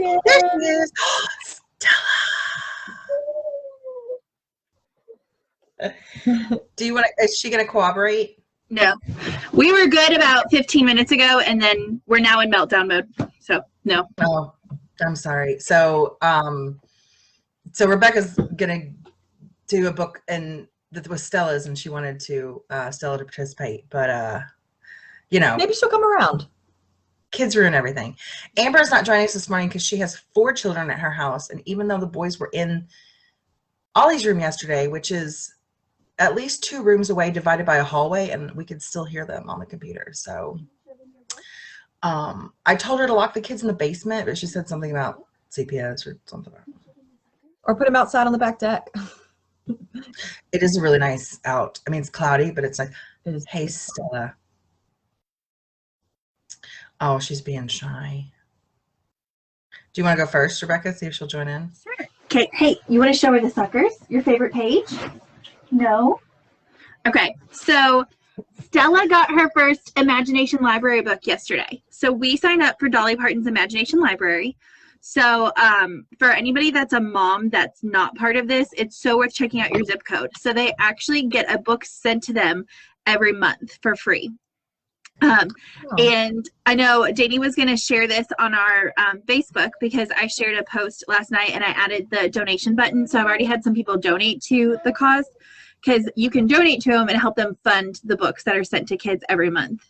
is. There she is. Stella. Do you want to, is she going to cooperate? No. We were good about 15 minutes ago, and then we're now in meltdown mode. So, no. Oh, I'm sorry. So, so Rebekah's going to do a book and that was Stella's, and she wanted to Stella to participate, but you know, maybe she'll come around. Kids ruin everything. Amber's not joining us this morning because she has 4 children at her house, and even though the boys were in Ollie's room yesterday, which is at least 2 rooms away, divided by a hallway, and we could still hear them on the computer. So I told her to lock the kids in the basement, but she said something about CPS or something. Or put them outside on the back deck. It is really nice out. I mean, it's cloudy, but it's like, It is. hey, Stella. Oh, she's being shy. Do you want to go first, Rebekah? See if she'll join in. Sure. Okay. Hey, you want to show her the suckers? Your favorite page? No. Okay. So Stella got her first Imagination Library book yesterday. So we signed up for Dolly Parton's Imagination Library. So for anybody that's a mom that's not part of this, it's so worth checking out your zip code. So they actually get a book sent to them every month for free. And I know Dani was going to share this on our Facebook because I shared a post last night and I added the donation button. So I've already had some people donate to the cause because you can donate to them and help them fund the books that are sent to kids every month.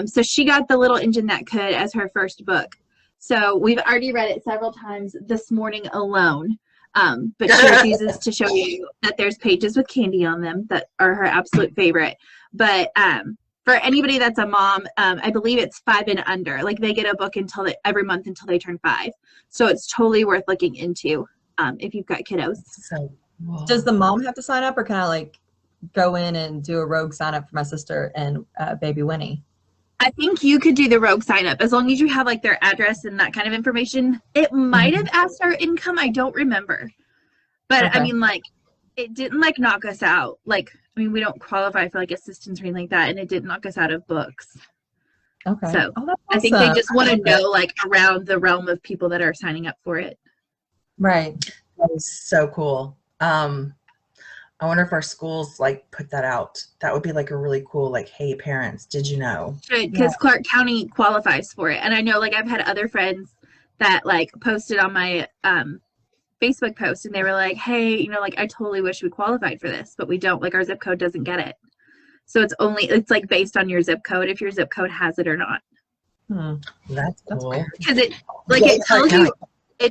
So she got The Little Engine That Could as her first book. So we've already read it several times this morning alone. But she refuses to show you that there's pages with candy on them that are her absolute favorite. But for anybody that's a mom, I believe it's 5 and under. Like they get a book every month until they turn 5. So it's totally worth looking into if you've got kiddos. So, does the mom have to sign up, or can I like go in and do a rogue sign up for my sister and baby Winnie? I think you could do the rogue sign up as long as you have like their address and that kind of information. It might have asked our income. I don't remember. But Okay. I mean, like, it didn't like knock us out. Like, I mean, we don't qualify for like assistance or anything like that. And it didn't knock us out of books. Okay. So Oh, that's I think they awesome. just want to know like around the realm of people that are signing up for it. Right. that is so cool. I wonder if our schools like put that out. That would be like a really cool, like, hey parents, did you know? Because Clark County qualifies for it. And I know like I've had other friends that like posted on my Facebook post and they were like, hey, you know, like I totally wish we qualified for this, but we don't. Like our zip code doesn't get it. So it's like based on your zip code, if your zip code has it or not. That's cool. Because it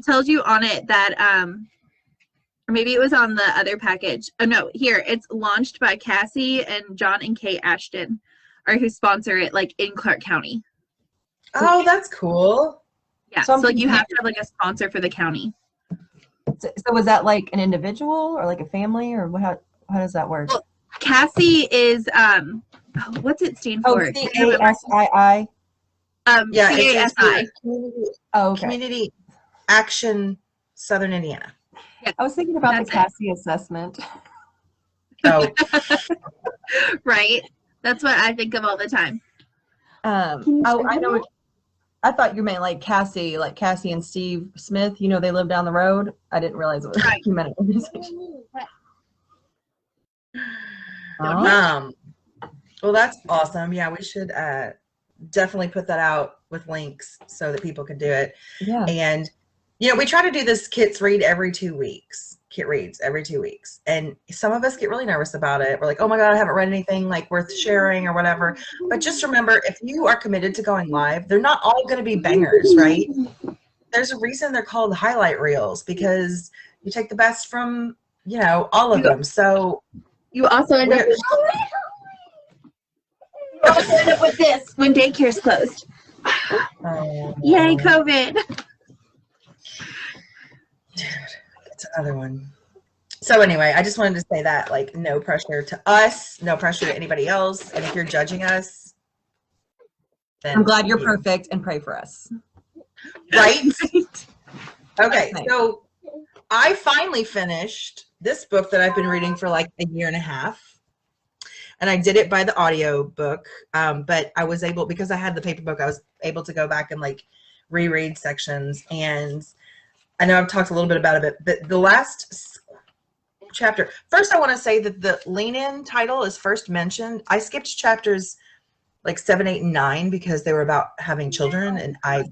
tells you on it that or maybe it was on the other package. Oh no, here it's launched by Cassie and John and Kate Ashton are who sponsor it like in Clark County. Oh, that's cool. Yeah. So like you have to have like a sponsor for the county. So was that like an individual or like a family, or how does that work? Well, Cassie is what's it stand for? CASII. Yeah, CASI. Community Action Southern Indiana. Yeah. I was thinking about the Cassie assessment. Oh, right. That's what I think of all the time. I know. I thought you meant like Cassie and Steve Smith. You know, they live down the road. I didn't realize it was Right. you meant an organization. Well, that's awesome. Yeah, we should definitely put that out with links so that people can do it. Yeah. And you know, we try to do this Kit's Read every 2 weeks. Kit reads every 2 weeks. And some of us get really nervous about it. We're like, oh my God, I haven't read anything like worth sharing or whatever. But just remember, if you are committed to going live, they're not all going to be bangers, right? There's a reason they're called highlight reels, because you take the best from, you know, all of them. So You also end up with this when daycare's closed. Yay, COVID. Dude, it's another one. So anyway, I just wanted to say that, like, no pressure to us, no pressure to anybody else. And if you're judging us, then I'm glad you're perfect and pray for us. Right? Okay, so I finally finished this book that I've been reading for like a year and a half. And I did it by the audio book. But I was able, because I had the paper book, I was able to go back and like reread sections. And I know I've talked a little bit about it, but the last chapter, first I want to say that the lean in title is first mentioned. I skipped chapters like 7, 8, and 9 because they were about having children, and I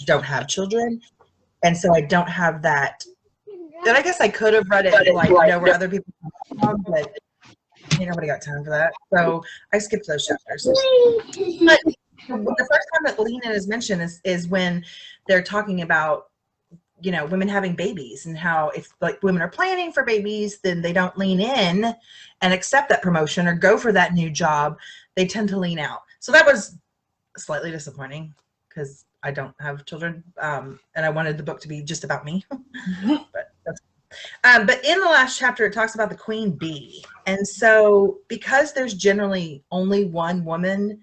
don't have children. And so I don't have that. Then I guess I could have read it like know where other people come, but ain't nobody got time for that. So I skipped those chapters. But the first time that lean in is mentioned is when they're talking about, you know, women having babies, and how if like women are planning for babies, then they don't lean in and accept that promotion or go for that new job. They tend to lean out. So that was slightly disappointing because I don't have children, and I wanted the book to be just about me. But in the last chapter, it talks about the queen bee. And so because there's generally only one woman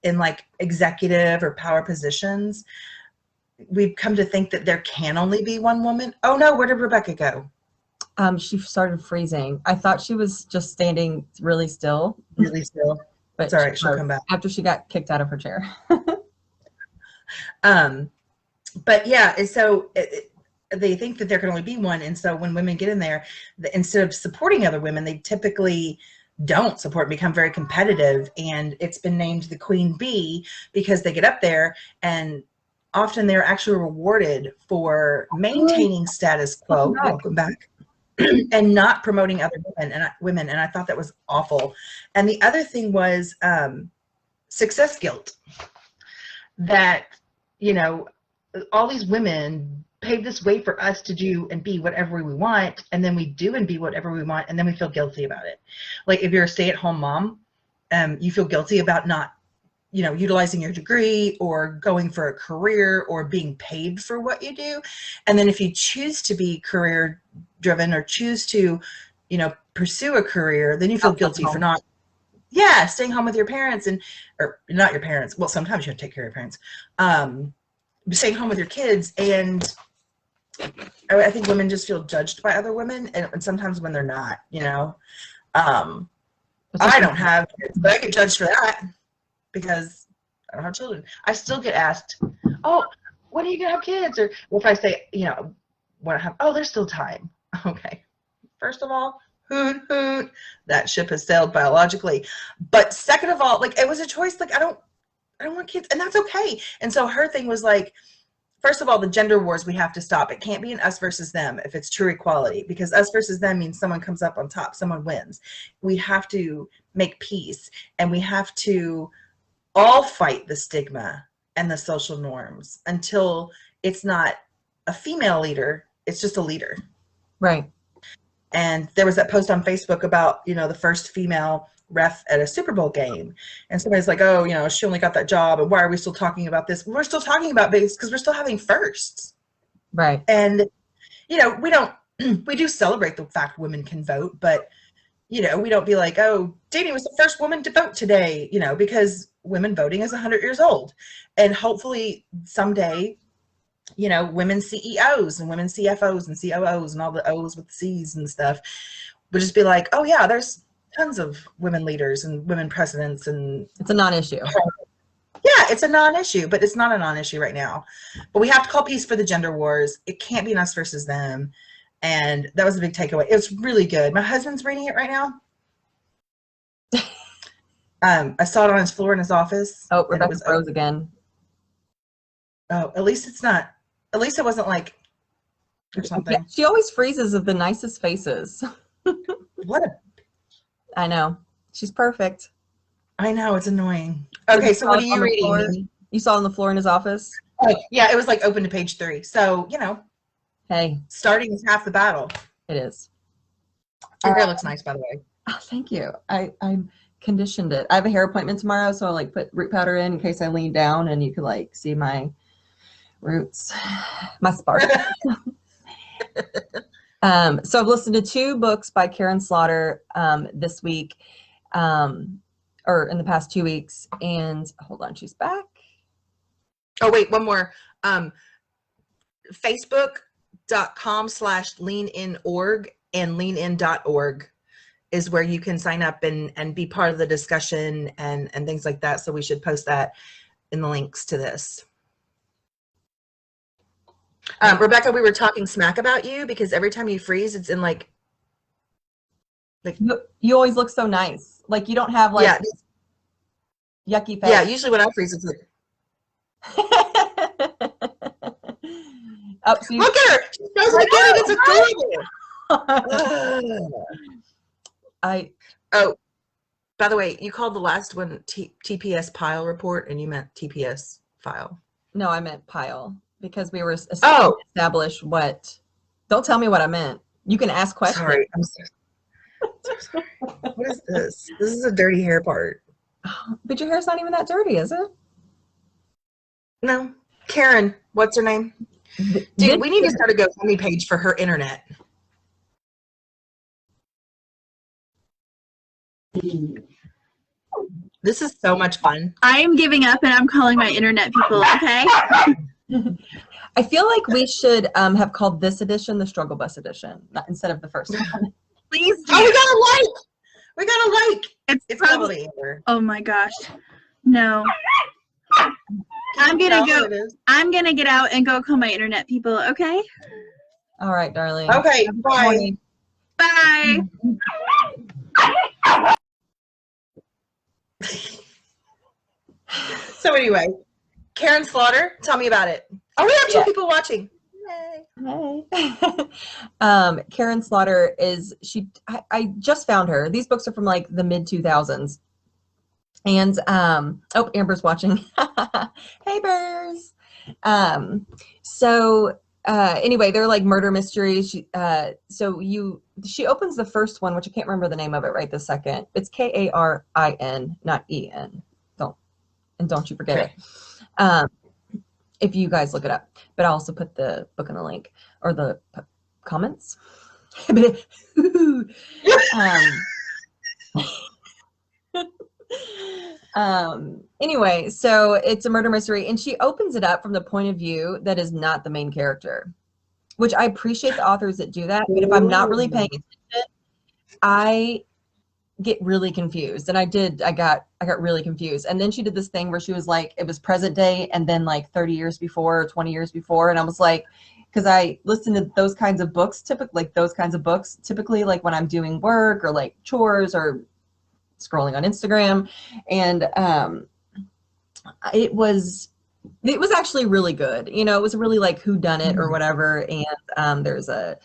in like executive or power positions, we've come to think that there can only be one woman. Oh no, where did Rebekah go? She started freezing. I thought she was just standing really still. Really still. But it's all right, she'll come back. After she got kicked out of her chair. But yeah, and so they think that there can only be one. And so when women get in there, instead of supporting other women, they typically don't support, become very competitive. And it's been named the queen bee because they get up there and often they're actually rewarded for maintaining status quo. Welcome back. And not promoting other women. And I thought that was awful. And the other thing was success guilt. That, you know, all these women pave this way for us to do and be whatever we want, and then we do and be whatever we want, and then we feel guilty about it. Like if you're a stay-at-home mom, you feel guilty about not, you know, utilizing your degree or going for a career or being paid for what you do. And then if you choose to be career driven or choose to, you know, pursue a career, then you feel guilty for not, staying home with your parents, and or not your parents. Well, sometimes you have to take care of your parents. Staying home with your kids. And I think women just feel judged by other women, and sometimes when they're not, you know. I don't have kids, but I get judged for that because I don't have children. I still get asked, oh, when are you gonna have kids? Or if I say, you know, when I have, oh, there's still time. Okay. First of all, hoot, hoot, that ship has sailed biologically. But second of all, like, it was a choice. Like, I don't want kids, and that's okay. And so her thing was like, first of all, the gender wars we have to stop. It can't be an us versus them if it's true equality, because us versus them means someone comes up on top, someone wins. We have to make peace, and we have to all fight the stigma and the social norms until it's not a female leader, it's just a leader. Right. And there was that post on Facebook about, you know, the first female ref at a Super Bowl game. And somebody's like, oh, you know, she only got that job, and why are we still talking about this? We're still talking about this because we're still having firsts. Right. And, you know, we do celebrate the fact women can vote, but, you know, we don't be like, oh, Dani was the first woman to vote today, you know, because women voting is 100 years old. And hopefully someday, you know, women CEOs and women CFOs and COOs and all the O's with C's and stuff would just be like, oh yeah, there's tons of women leaders and women presidents, and it's a non-issue. Yeah, it's a non-issue, but it's not a non-issue right now. But we have to call peace for the gender wars. It can't be an us versus them. And that was a big takeaway. It was really good. My husband's reading it right now. I saw it on his floor in his office. Oh, Rebekah froze again. Oh, at least it's not. At least it wasn't like or something. Yeah, she always freezes of the nicest faces. What a... I know. She's perfect. I know, it's annoying. Okay, so what are you reading? You saw it on the floor in his office? Oh, yeah, it was like open to page 3. So, you know. Hey. Starting is half the battle. It is. Your hair looks nice, by the way. Oh, thank you. I conditioned it. I have a hair appointment tomorrow, so I'll like put root powder in case I lean down and you could like see my roots, my spark. So I've listened to 2 books by Karin Slaughter this week, or in the past 2 weeks. And hold on, she's back. Oh, wait, one more. Facebook.com/leanin.org and leanin.org is where you can sign up and be part of the discussion and things like that. So we should post that in the links to this. Rebekah, we were talking smack about you because every time you freeze, it's in like you always look so nice. Like you don't have like yucky face. Yeah, usually when I freeze, it's like oh, so look at her. She knows to get it. It's adorable. Oh, by the way, you called the last one TPS pile report, and you meant TPS file. No, I meant pile because we were establish what. Don't tell me what I meant. You can ask questions. Sorry, I'm so sorry. What is this? This is a dirty hair part. But your hair's not even that dirty, is it? No. Karin, what's her name? Dude, we need to start a GoFundMe page for her internet. This is so much fun. I am giving up and I'm calling my internet people, okay? I feel like we should have called this edition the Struggle Bus edition, instead of the first one. Please do. Oh, we got a like! We got a like! It's probably oh my gosh. No. I'm gonna get out and go call my internet people, okay? All right, darling. Okay, bye. Bye. So anyway, Karin Slaughter, tell me about it. Oh, we have two people watching. Hey. Karin Slaughter I just found her. These books are from like the mid 2000s. And oh, Amber's watching. Hey, Bears. Anyway, they're like murder mysteries. She opens the first one, which I can't remember the name of it right this second. It's Karin, not En. Don't you forget it. If you guys look it up, but I'll also put the book in the link or the comments. Anyway, so it's a murder mystery, and she opens it up from the point of view that is not the main character, which I appreciate the authors that do that. But if I'm not really paying attention, I get really confused, and I got really confused. And then she did this thing where she was like, it was present day and then like 30 years before or 20 years before, and I was like, because I listen to those kinds of books typically like when I'm doing work or like chores or scrolling on Instagram, and it was actually really good. You know, it was really like whodunit or whatever. And there's a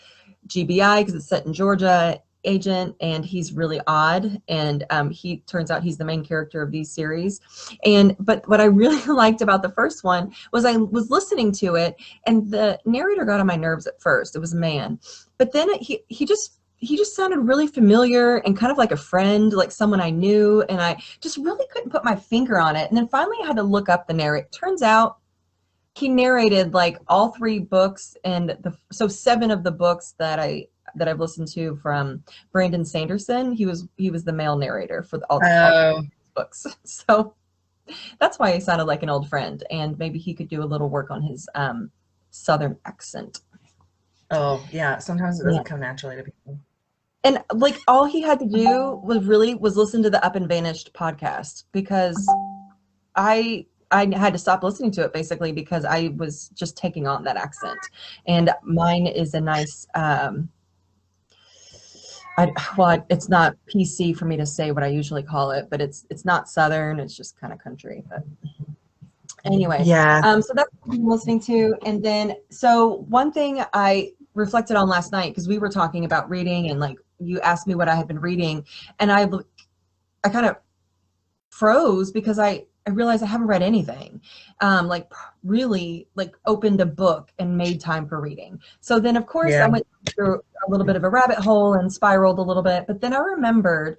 GBI because it's set in Georgia agent, and he's really odd, and he turns out he's the main character of these series. But what I really liked about the first one was I was listening to it, and the narrator got on my nerves at first. It was a man, but then he just sounded really familiar and kind of like a friend, like someone I knew, and I just really couldn't put my finger on it. And then finally I had to look up the narrator. Turns out he narrated like all 3 books, and so 7 of the books that I've listened to from Brandon Sanderson. He was the male narrator for all books. So that's why he sounded like an old friend, and maybe he could do a little work on his Southern accent. Oh yeah, sometimes it doesn't come naturally to people. And like all he had to do was listen to the Up and Vanished podcast, because I had to stop listening to it basically because I was just taking on that accent. And mine is a nice it's not PC for me to say what I usually call it, but it's not Southern, it's just kind of country. But anyway, yeah. So that's what I'm listening to. And then so one thing I reflected on last night, because we were talking about reading, and like you asked me what I had been reading, and I kind of froze because I realized I haven't read anything, like really like opened a book and made time for reading. So then of course I went through a little bit of a rabbit hole and spiraled a little bit, but then I remembered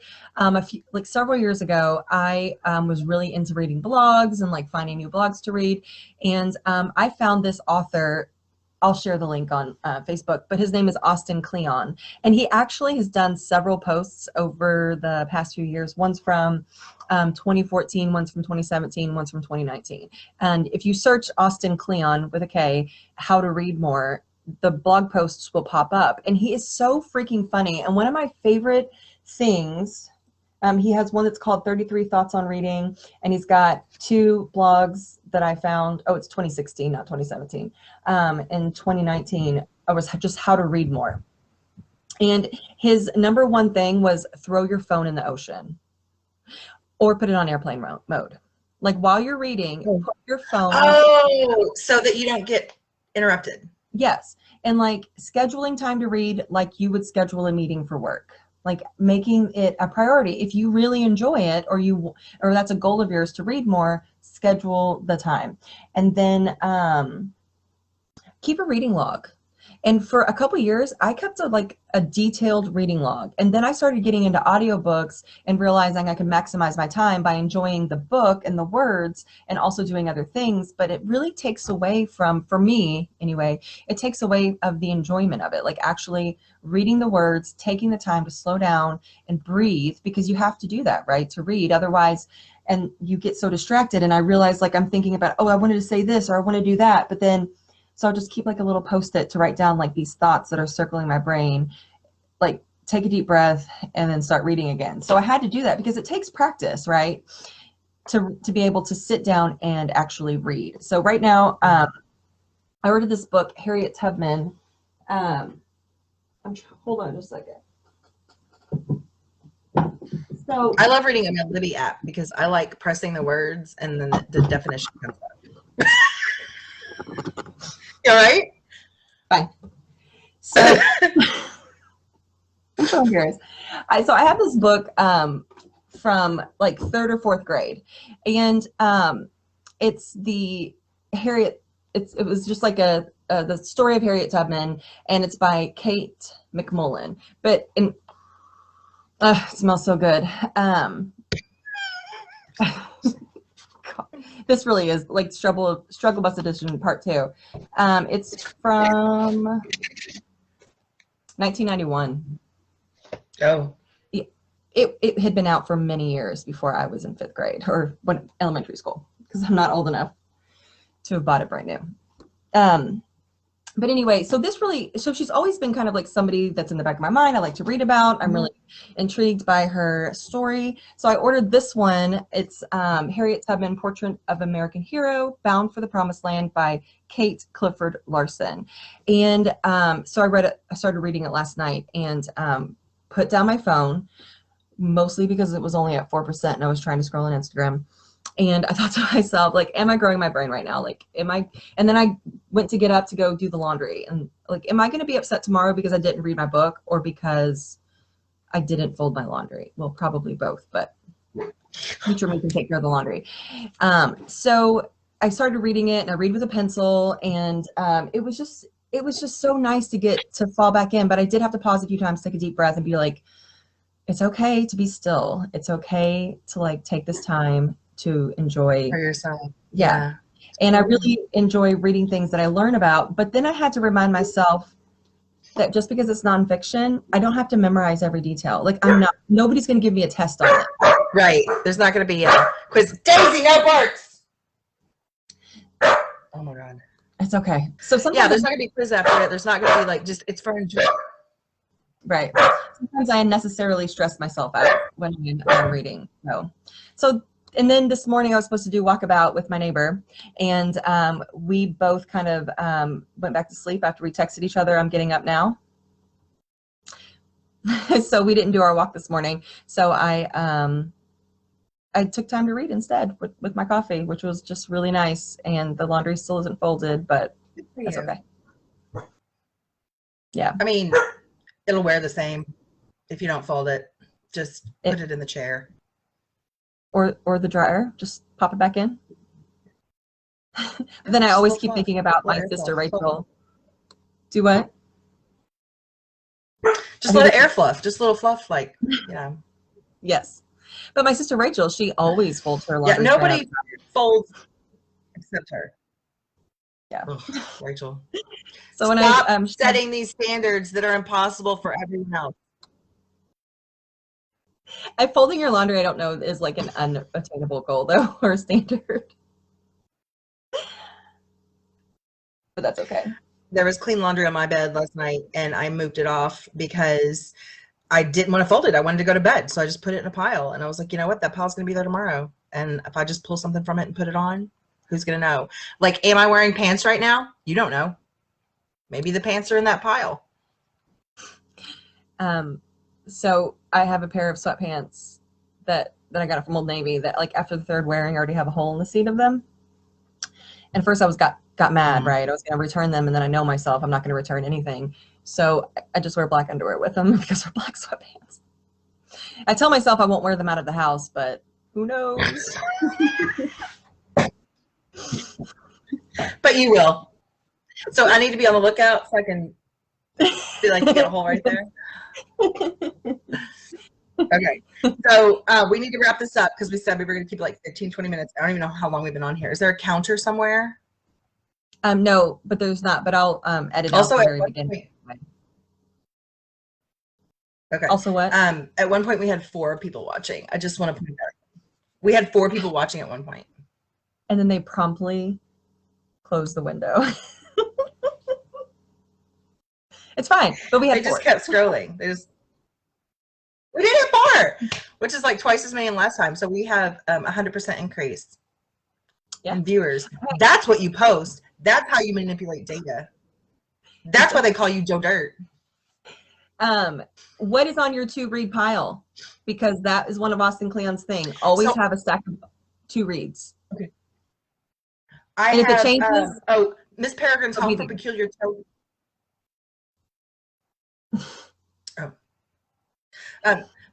several years ago, I was really into reading blogs and like finding new blogs to read. And I found this author. I'll share the link on Facebook, but his name is Austin Kleon, and he actually has done several posts over the past few years. One's from 2014, one's from 2017, one's from 2019. And if you search Austin Kleon with a K, how to read more, the blog posts will pop up, and he is so freaking funny. And one of my favorite things, he has one that's called 33 Thoughts on Reading, and he's got 2 blogs that I found, oh, it's 2016, not 2017. In 2019, I was just how to read more. And his number one thing was throw your phone in the ocean or put it on airplane mode. Like while you're reading, put your phone. Oh, so that you don't get interrupted. Yes. And like scheduling time to read like you would schedule a meeting for work. Like making it a priority. If you really enjoy it or that's a goal of yours to read more, schedule the time. And then keep a reading log. And for a couple years, I kept a detailed reading log. And then I started getting into audiobooks and realizing I could maximize my time by enjoying the book and the words and also doing other things. But it really takes away from, for me anyway, it takes away of the enjoyment of it. Like actually reading the words, taking the time to slow down and breathe, because you have to do that, right? To read. Otherwise, and you get so distracted. And I realize like I'm thinking about, oh, I wanted to say this or I want to do that. But then so I'll just keep like a little Post-it to write down like these thoughts that are circling my brain, like take a deep breath and then start reading again. So I had to do that because it takes practice, right? To be able to sit down and actually read. So right now, I ordered this book, Harriet Tubman. Hold on just a second. So I love reading on my Libby app because I like pressing the words and then the definition comes up. You all right? Fine. So, I'm so curious. So I have this book from like 3rd or 4th grade, and it's the Harriet. It was just like the story of Harriet Tubman, and it's by Kate McMullan. But it smells so good. This really is like Struggle Bus Edition Part 2. It's from 1991. Oh. It had been out for many years before I was in 5th grade or elementary school, because I'm not old enough to have bought it brand new. But anyway, so she's always been kind of like somebody that's in the back of my mind. I like to read about. I'm really intrigued by her story. So I ordered this one. It's Harriet Tubman, Portrait of American Hero, Bound for the Promised Land by Kate Clifford Larson. And so I started reading it last night and put down my phone, mostly because it was only at 4% and I was trying to scroll on Instagram. And I thought to myself, like, am I growing my brain right now? Like, and then I went to get up to go do the laundry. And like, am I going to be upset tomorrow because I didn't read my book or because I didn't fold my laundry? Well, probably both, but future me can take care of the laundry. So I started reading it, and I read with a pencil, and it was just so nice to get to fall back in. But I did have to pause a few times, take a deep breath, and be like, it's okay to be still. It's okay to like take this time to enjoy For yourself. Yeah. And I really enjoy reading things that I learn about. But then I had to remind myself that just because it's nonfiction, I don't have to memorize every detail. Like nobody's going to give me a test on it. Right. There's not going to be a quiz. Daisy, no barks. Oh my God. It's okay. So sometimes there's not going to be a quiz after it. There's not going to be like it's for enjoyment. Right. Sometimes I unnecessarily stress myself out when I'm reading. So and then this morning I was supposed to do walkabout with my neighbor, and we both kind of went back to sleep after we texted each other, I'm getting up now. So we didn't do our walk this morning. So I took time to read instead with my coffee, which was just really nice. And the laundry still isn't folded, but that's okay. Yeah. I mean, it'll wear the same if you don't fold it. Just put it in the chair. Or the dryer, just pop it back in. But then I always keep thinking about my sister Rachel. Do what? Just let it air fluff. Just a little fluff, like, Yes. But my sister Rachel, she always folds her laundry. Yeah, nobody folds except her. Yeah. Ugh, Rachel. So when Stop setting these standards that are impossible for everyone else. Folding your laundry, I don't know, is like an unattainable goal though, or a standard. But that's okay. There was clean laundry on my bed last night, and I moved it off because I didn't want to fold it. I wanted to go to bed, so I just put it in a pile. And I was like, you know what? That pile's going to be there tomorrow. And if I just pull something from it and put it on, Who's going to know? Like, am I wearing pants right now? You don't know. Maybe the pants are in that pile. So I have a pair of sweatpants that I got from Old Navy that, like, after the third wearing, I already have a hole in the seat of them. And first I got mad, right? I was going to return them, and then I know myself, I'm not going to return anything. So I just wear black underwear with them because they're black sweatpants. I tell myself I won't wear them out of the house, but who knows? But you will. So I need to be on the lookout so I can be like, you got a hole right there. Okay. So we need to wrap this up because we said we were going to keep like 15, 20 minutes. I don't even know how long we've been on here. Is there a counter somewhere? No, but there's not. But I'll edit also out the very beginning. Okay. Also what? At one point we had 4 people watching. I just want to point that out. We had 4 people watching at one point. And then they promptly closed the window. It's fine. But we had 4. Just kept scrolling. We did have 4, which is like twice as many as last time. So we have 100% increase in viewers. That's what you post. That's how you manipulate data. That's why they call you Joe Dirt. What is on your to read pile? Because that is one of Austin Kleon's thing. Always have a stack of to reads. Okay. If it changes, Miss Peregrine's Home for Peculiar Children.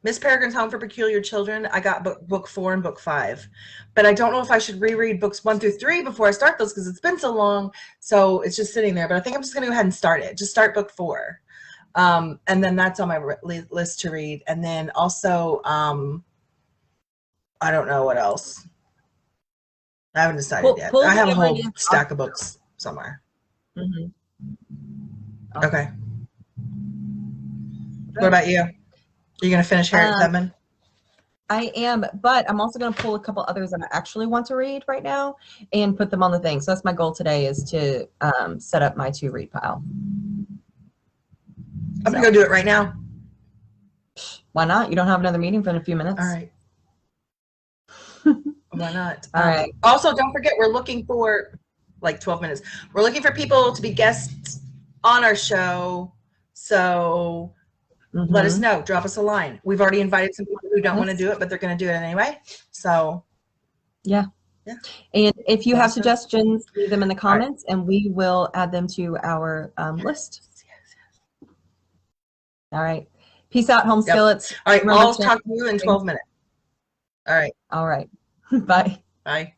Miss Peregrine's Home for Peculiar Children. I got book 4 and book 5, but I don't know if I should reread books 1 through 3 before I start those because it's been so long. So it's just sitting there. But I think I'm just going to go ahead and start it. Just start book 4. And then that's on my list to read. And then also, I don't know what else. I haven't decided yet. I have a whole stack of books somewhere. Mm-hmm. Okay. What about you? Are you going to finish Harriet Tubman? I am, but I'm also going to pull a couple others that I actually want to read right now and put them on the thing. So that's my goal today, is to set up my to read pile. I'm going to go do it right now. Why not? You don't have another meeting for in a few minutes. All right. Why not? All right. Also, don't forget, we're looking for, like 12 minutes. We're looking for people to be guests on our show. So let us know. Drop us a line. We've already invited some people who don't want to do it, but they're going to do it anyway. So yeah. And if you have suggestions, leave them in the comments, and we will add them to our list. All right. Peace out, home skillets. All right. I'll talk to you in 12 minutes. All right. All right. Bye. Bye.